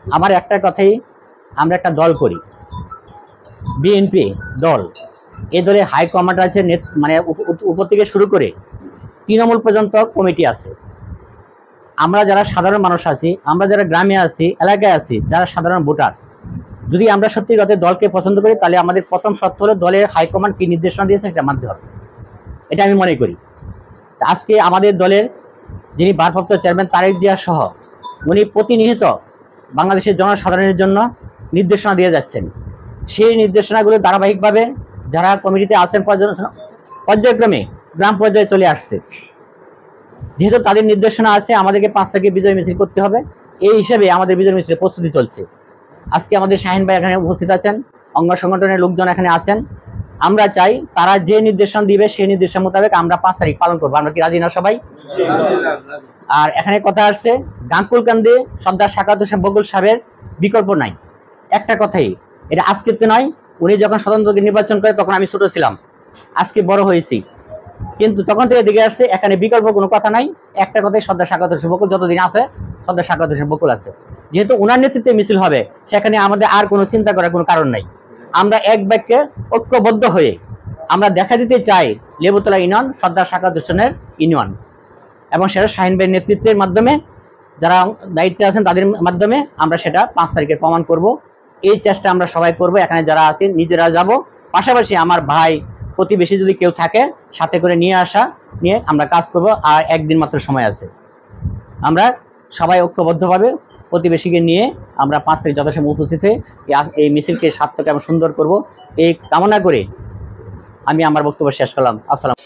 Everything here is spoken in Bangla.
আমার একটা কথাই, আমরা একটা দল করি, বিএনপি দল। এই দলে হাইকমান্ড আছে, মানে উপর থেকে শুরু করে তৃণমূল পর্যন্ত কমিটি আছে। আমরা যারা সাধারণ মানুষ আছি, আমরা যারা গ্রামে আছি, এলাকায় আছি, যারা সাধারণ ভোটার, যদি আমরা সত্যি কথা দলকে পছন্দ করি, তাহলে আমাদের প্রথম শর্ত হলো দলের হাইকমান্ড কি নির্দেশনা দিয়েছে সেটা মানতে হবে। এটা আমি মনে করি। আজকে আমাদের দলের যিনি ভারপ্রাপ্ত চেয়ারম্যান তারেক জিয়া সহ উনি প্রতিনিয়ত বাংলাদেশের জনসাধারণের জন্য নির্দেশনা দিয়ে যাচ্ছেন। সেই নির্দেশনাগুলো ধারাবাহিকভাবে যারা কমিটিতে আছেন পর্যায়ক্রমে গ্রাম পর্যায়ে চলে আসছে। যেহেতু তাদের নির্দেশনা আছে আমাদেরকে 5 তারিখে বিজয় মিছিল করতে হবে, এই হিসাবে আমাদের বিজয় মিছিলের প্রস্তুতি চলছে। আজকে আমাদের শাহিন ভাই এখানে উপস্থিত আছেন, অঙ্গ সংগঠনের লোকজন এখানে আছেন। আমরা চাই তারা যে নির্দেশনা দিবে সেই নির্দেশন মোতাবেক আমরা 5 তারিখ পালন করবো। আমরা কি রাজি না সবাই? আর এখানে কথা আসছে গাঙ্কুলকান্দি সর্দার সাকাত হোসেন বকুল সাহেবের বিকল্প নাই। একটা কথাই, এটা আজকে তো নয়, উনি যখন স্বতন্ত্র নির্বাচন করে তখন আমি ছোট ছিলাম, আজকে বড় হয়েছি, কিন্তু তখন থেকে দেখে আসছে এখানে বিকল্প কোনো কথা নাই। একটা কথাই, সর্দার সাকাত হোসেন বকুল যতদিন আছে সর্দার সাকাত হোসেন বকুল আছে। যেহেতু ওনার নেতৃত্বে মিছিল হবে, সেখানে আমাদের আর কোনো চিন্তা করার কোনো কারণ নাই। আমরা এক বাক্যে ঐক্যবদ্ধ হয়ে আমরা দেখা দিতে চাই লেবুতলা ইউনিয়ন সর্দার সাকাত হোসেনের ইউনিয়ন, এবং সেটা শাহিন ভাইয়ের নেতৃত্বের মাধ্যমে, যারা দায়িত্বে আছেন তাদের মাধ্যমে আমরা সেটা 5 তারিখে প্রমাণ করব। এই চেষ্টা আমরা সবাই করব। এখানে যারা আছেন নিজেরা যাব, পাশাপাশি আমার ভাই প্রতিবেশী যদি কেউ থাকে সাথে করে নিয়ে আমরা কাজ করব। আর একদিন মাত্র সময় আছে, আমরা সবাই ঐক্যবদ্ধভাবে প্রতিবেশীকে নিয়ে আমরা 5 তারিখ যথাসময় উপস্থিত হয়ে এই মিছিলকে সার্থক এবং সুন্দর করব, এই কামনা করে আমি আমার বক্তব্য শেষ করলাম। আসসালাম।